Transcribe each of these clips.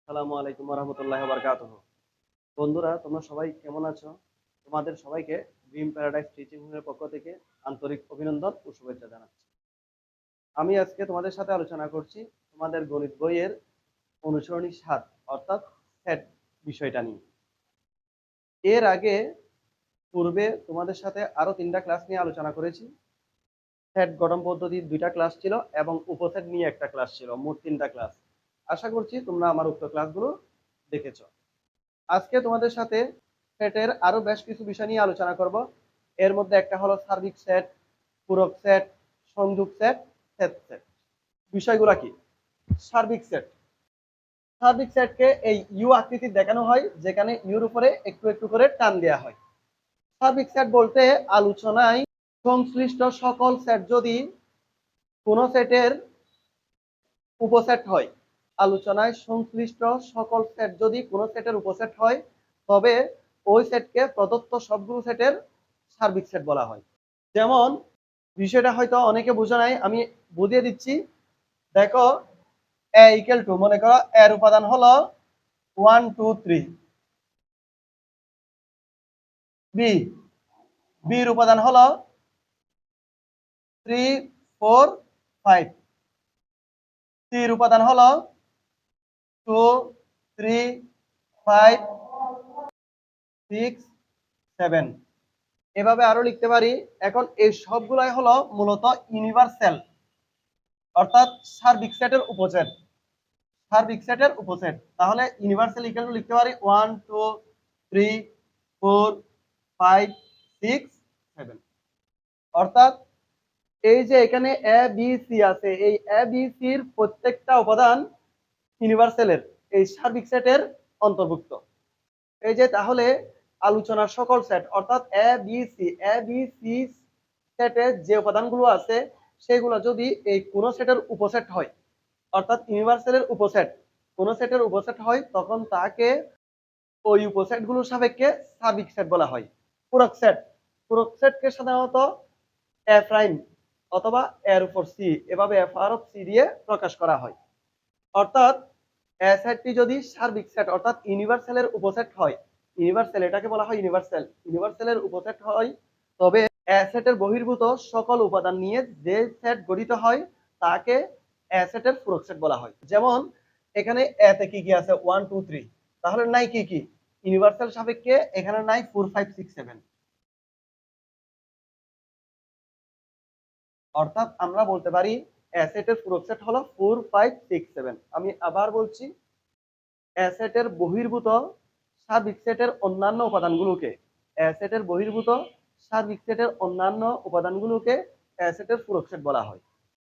আসসালামু আলাইকুম ওয়া বারাকাতুহু। বন্ধুরা, তোমরা সবাই কেমন আছো? তোমাদের সবাইকে ড্রিম প্যারাডাইস টিচিং হোমের পক্ষ থেকে আন্তরিক অভিনন্দন ও শুভেচ্ছা জানাচ্ছি। আমি আজকে তোমাদের সাথে আলোচনা করছি তোমাদের গণিত বইয়ের অনুসরণী ৭ অর্থাৎ সেট বিষয়টা নিয়ে। এর আগে পূর্বে তোমাদের সাথে আরো ৩টা ক্লাস নিয়ে আলোচনা করেছি। সেট গঠন পদ্ধতির ২টা ক্লাস ছিল এবং উপসেট নিয়ে একটা ক্লাস ছিল, মোট ৩টা ক্লাস। আশা করছি তোমরা আমার উক্ত ক্লাসগুলো দেখেছো। আজকে তোমাদের সাথে সেটের আরো বেশ কিছু বিষয় নিয়ে আলোচনা করব। এর মধ্যে একটা হলো সার্বিক সেট, পূরক সেট, সংযোগ সেট, সেট সেট। বিষয়গুলো কি? সার্বিক সেট। সার্বিক সেটকে এই ইউ আকৃতি দেখানো হয়, যেখানে ইউর উপরে একটু একটু করে টান দেওয়া হয়। সার্বিক সেট বলতে আলোচনায় সংশ্লিষ্ট সকল সেট যদি কোন সেটের উপসেট হয়, আলোচনায় সংশ্লিষ্ট সকল সেট যদি কোন সেটের উপসেট হয়, তবে ওই সেটকে প্রদত্ত সবগুলো সেটের সার্বিক সেট বলা হয়। যেমন বিষয়টা হয়তো অনেকে বোঝা নাই, আমি বুঝিয়ে দিচ্ছি। দেখো, এ ইকুয়াল টু, মনে করো এর উপাদান হলো 1 2 3, বি বির উপাদান হলো 3 4 5, সির উপাদান হলো 2 3 5 6 7। এভাবে আরো লিখতে পারি। এখন এই সবগুলাই হলো মূলত ইউনিভার্সাল, অর্থাৎ সার্বিক সেটের উপসেট। সার্বিক সেটের উপসেট। তাহলে ইউনিভার্সাল ইকুয়াল টু লিখতে পারি 1 2 3 4 5 6 7। অর্থাৎ এই যে এখানে এ বি সি আছে, এই এ বি সির প্রত্যেকটা উপাদান ইউনিভার্সালের এই সার্বিক সেটের অন্তর্ভুক্ত। এই যে তাহলে আলোচনার সকল সেট অর্থাৎ এ বি সি সেটে যে উপাদানগুলো আছে, সেগুলো যদি এই কোন সেটের উপসেট হয়, অর্থাৎ ইউনিভার্সালের উপসেট, কোন সেটের উপসেট হয়, তখন তাকে ওই উপসেটগুলোর সাপেক্ষে সার্বিক সেট বলা হয়। পূরক সেট, পূরক সেটকে সাধারণত এ প্রাইম অথবা এর উপর সি, এভাবে এফ আর অফ সি দিয়ে প্রকাশ করা হয়। অর্থাৎ এ সেটটি যদি সার্বিক সেট অর্থাৎ ইউনিভার্সালের উপসেট হয়, ইউনিভার্সাল এটাকে বলা হয় ইউনিভার্সাল, ইউনিভার্সালের উপসেট হয়, তবে এ সেটের বহির্ভূত সকল উপাদান নিয়ে যে সেট গঠিত হয়, তাকে এ সেটের পূরক সেট বলা হয়। যেমন এখানে এতে কি কি আছে 1 2 3, তাহলে নাই কি কি? ইউনিভার্সাল সাপেক্ষে এখানে নাই 4 5 6 7। অর্থাৎ আমরা বলতে পারি অ্যাসেটের পূরক সেট হলো 4 5 6 7। আমি আবার বলছি, অ্যাসেটের বহির্ভূত সার্বিক সেটের অন্যান্য উপাদানগুলোকে, অ্যাসেটের বহির্ভূত সার্বিক সেটের অন্যান্য উপাদানগুলোকে অ্যাসেটের পূরক সেট বলা হয়।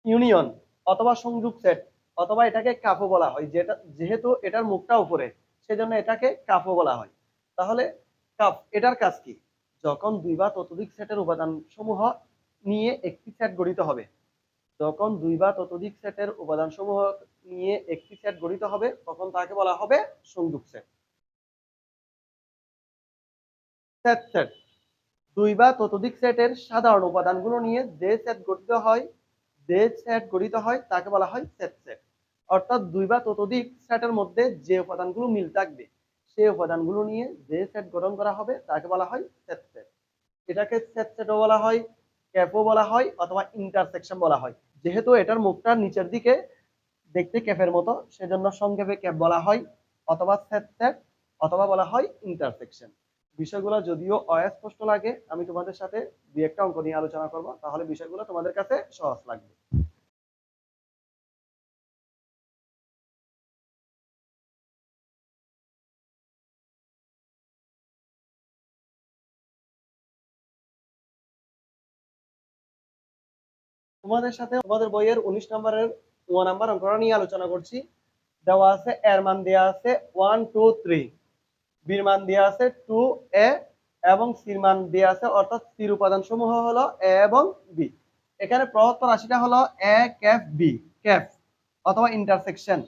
ইউনিয়ন অথবা সংযোগ সেট, অথবা এটাকে কাফও বলা হয়, যেটা যেহেতু এটার মুখটা উপরে, সেজন্য এটাকে কাফও বলা হয়। তাহলে কাফ এটার কাজ কি? যখন দুই বা ততোধিক সেটের উপাদান সমূহ নিয়ে একটি সেট গঠিত হবে, যখন দুই বা ততোধিক সেটের উপাদান সমূহ নিয়ে একটি সেট গঠিত হবে, তখন তাকে বলা হবে সংযোগ সেট। সেট সেট, দুই বা ততোধিক সেটের সাধারণ উপাদানগুলো নিয়ে যে সেট গঠিত হয়, যে সেট গঠিত হয় তাকে বলা হয় সেট সেট। অর্থাৎ দুই বা ততোধিক সেটের মধ্যে যে উপাদানগুলো মিল থাকবে, সেই উপাদানগুলো নিয়ে যে সেট গঠন করা হবে তাকে বলা হয় সেট সেট। এটাকে সেট সেটও বলা হয়, ক্যাপও বলা হয়, অথবা ইন্টারসেকশন বলা হয়। যেহেতু এটার মুখটা নিচের দিকে দেখতে ক্যাপের মতো, সেজন্য সংক্ষেপে ক্যাপ বলা হয়, অথবা সেট সেট, অথবা বলা হয় ইন্টারসেকশন। বিষয়গুলো যদিও অস্পষ্ট লাগে, আমি তোমাদের সাথে দুই একটা অঙ্ক নিয়ে আলোচনা করব, তাহলে বিষয়গুলো তোমাদের কাছে সহজ লাগবে। তোমাদের সাথে তোমাদের বইয়ের 19 নম্বরের 1 নাম্বার অঙ্কটা নিয়ে আলোচনা করছি। দেওয়া আছে এর মান দেওয়া আছে 1 2 3, বির মান দেওয়া আছে 2a, এবং সির মান দেওয়া আছে, অর্থাৎ সির উপাদান সমূহ হলো এ এবং বি। এখানে প্রদত্ত রাশিটা হলো এ ক্যাপ বি ক্যাপ, অথবা ইন্টারসেকশন।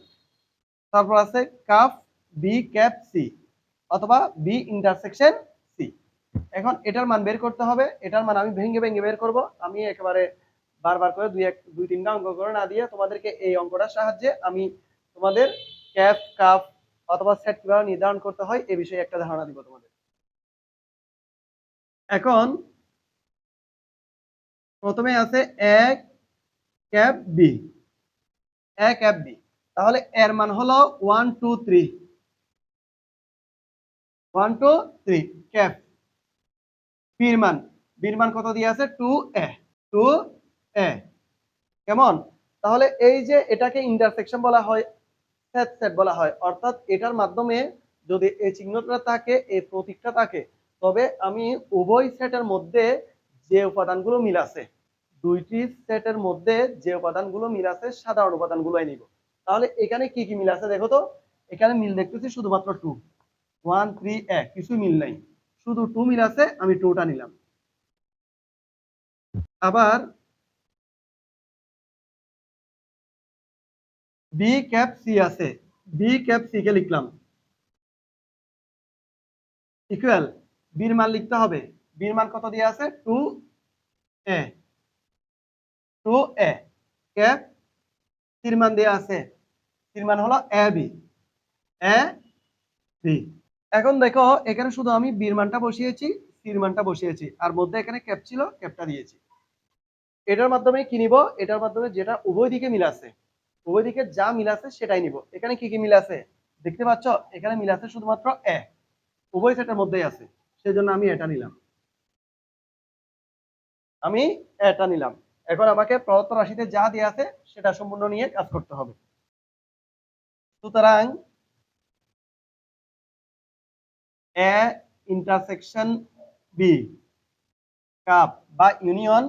তারপর আছে কাফ বি ক্যাপ সি, অথবা বি ইন্টারসেকশন সি। এখন এটার মান বের করতে হবে। এটার মান আমি ভেঙে ভেঙে বের করব। আমি একেবারে বারবার করে দুই তিনটা অঙ্ক করে না দিয়ে তোমাদেরকে এই অঙ্কটার সাহায্যে আমি তোমাদের ক্যাপ কাফ অথবা সেট কিভাবে নির্ধারণ করতে হয় এ বিষয়ে একটা ধারণা দিব তোমাদের। এখন প্রথমে আছে এ ক্যাপ বি, এ ক্যাপ বি। তাহলে এর মান হলো 1 2 3, 1 2 3 ক্যাপ। বির মান, বির মান কত দিয়ে আছে 2 এ, 2 এ। কেমন? তাহলে এই যে এটাকে ইন্টারসেকশন বলা হয়, সেট সেট বলা হয়, অর্থাৎ এটার মাধ্যমে যদি এই চিহ্নটা থাকে, এই প্রতীকটা থাকে, তবে আমি উভয় সেটের মধ্যে যে উপাদানগুলো মিল আছে, দুইটি সেটের মধ্যে যে উপাদানগুলো মিল আছে সাধারণ উপাদানগুলোই নিব। তাহলে এখানে কি কি মিল আছে দেখো তো। এখানে মিল দেখতেছি শুধুমাত্র 2, 1 3 1, কিছু মিল নাই, শুধু 2 মিল আছে, আমি 2টা নিলাম। আবার বি ক্যাপ সি আছে, বি ক্যাপ সি কে লিখলাম ইকুয়াল, বির মান লিখতে হবে, বির মান কত দিয়ে আছে 2 এ, 2 এ ক্যাপ সির মান দেয়া আছে, সির মান হলো এ বি, এ বি। এখন দেখো এখানে শুধু আমি বির মানটা বসিয়েছি, সির মানটা বসিয়েছি, আর মধ্যে এখানে ক্যাপ ছিল, ক্যাপটা দিয়েছি। এটার মাধ্যমে কি নিব, এটার মাধ্যমে যেটা উভয় দিকে মিল আছে, উভয় দিকে যা মিল আছে সেটাই নিব। এখানে কি কি মিল আছে দেখতে পাচ্ছ, এখানে মিল আছে শুধুমাত্র এ, উভয় সেটের মধ্যেই আছে, সেজন্য আমি এটা নিলাম, আমি এটা নিলাম। এখন আমাকে প্রদত্ত রাশিতে যা দেয়া আছে সেটা সম্পূর্ণ নিয়ে কাজ করতে হবে। সুতরাং এ ইন্টারসেকশন বি কাপ বা ইউনিয়ন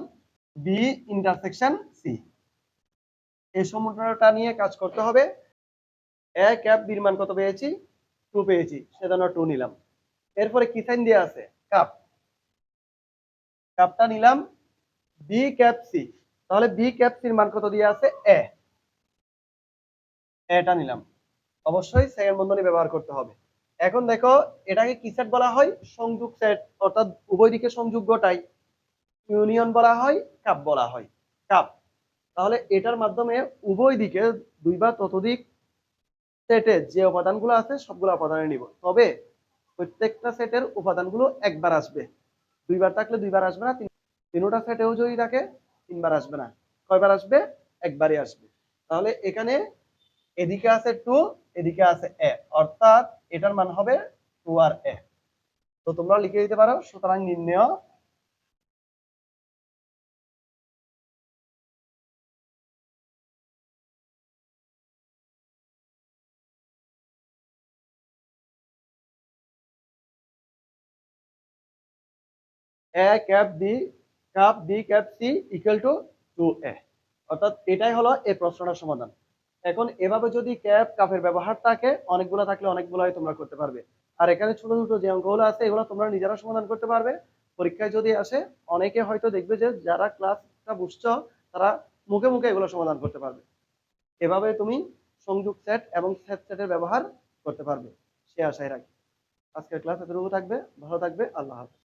বি ইন্টারসেকশন সি, এই সমীকরণটা নিয়ে কাজ করতে হবে। এ ক্যাপ বির মান কত পেয়েছি 2 পেয়েছি, সেজন্য 2 নিলাম। এরপরে কি সাইন দেয়া আছে কাপ, কাপটা নিলাম। বি ক্যাপ সি, তাহলে বি ক্যাপ সির মান কত দিয়ে আছে এ, এটা নিলাম। অবশ্যই সেকেন্ড বন্ধনী ব্যবহার করতে হবে। এখন দেখো এটাকে কি সেট বলা হয়, সংযোগ সেট, অর্থাৎ উভয় দিকে সংযোগ ঘটায়, ইউনিয়ন বলা হয়, কাপ বলা হয়, কাপ। তাহলে এটার মাধ্যমে উভয় দিকে দুই বা ততোধিক সেটে যে উপাদানগুলো আছে সবগুলো উপাদানে নিব, তবে প্রত্যেকটা সেটের উপাদানগুলো একবার আসবে, দুইবার থাকলে দুইবার আসবে না, তিনটা সেটেও যদি থাকে তিনবার আসবে না, কয়বার আসবে একবারই আসবে। তাহলে এখানে এদিকে আছে 2, এদিকে আছে এ, অর্থাৎ এটার মান হবে 2 আর এ। তো তোমরা লিখে দিতে পারো, সুতরাং নির্ণয় A cap B, cap B cap C equal to 2 A, অর্থাৎ এটাই হলো এই প্রশ্নটার সমাধান। এখন এভাবে যদি ক্যাপ কাপের ব্যবহার থাকে, অনেকগুলো থাকলে অনেকগুলোই তোমরা করতে পারবে। আর এখানে ছোট ছোট যে অঙ্কগুলো আছে এগুলো তোমরা নিজেরা সমাধান করতে পারবে। পরীক্ষায় যদি আসে অনেকে হয়তো দেখবে যে যারা ক্লাসটা বুঝছো তারা মুখে মুখে এগুলো সমাধান করতে পারবে। এভাবে তুমি সংযোগ সেট এবং সেট সেটের ব্যবহার করতে পারবে, সে আশায় রাখি। আজকের ক্লাস এতটুকু থাকবে, ভালো থাকবে, আল্লাহ হাফেজ।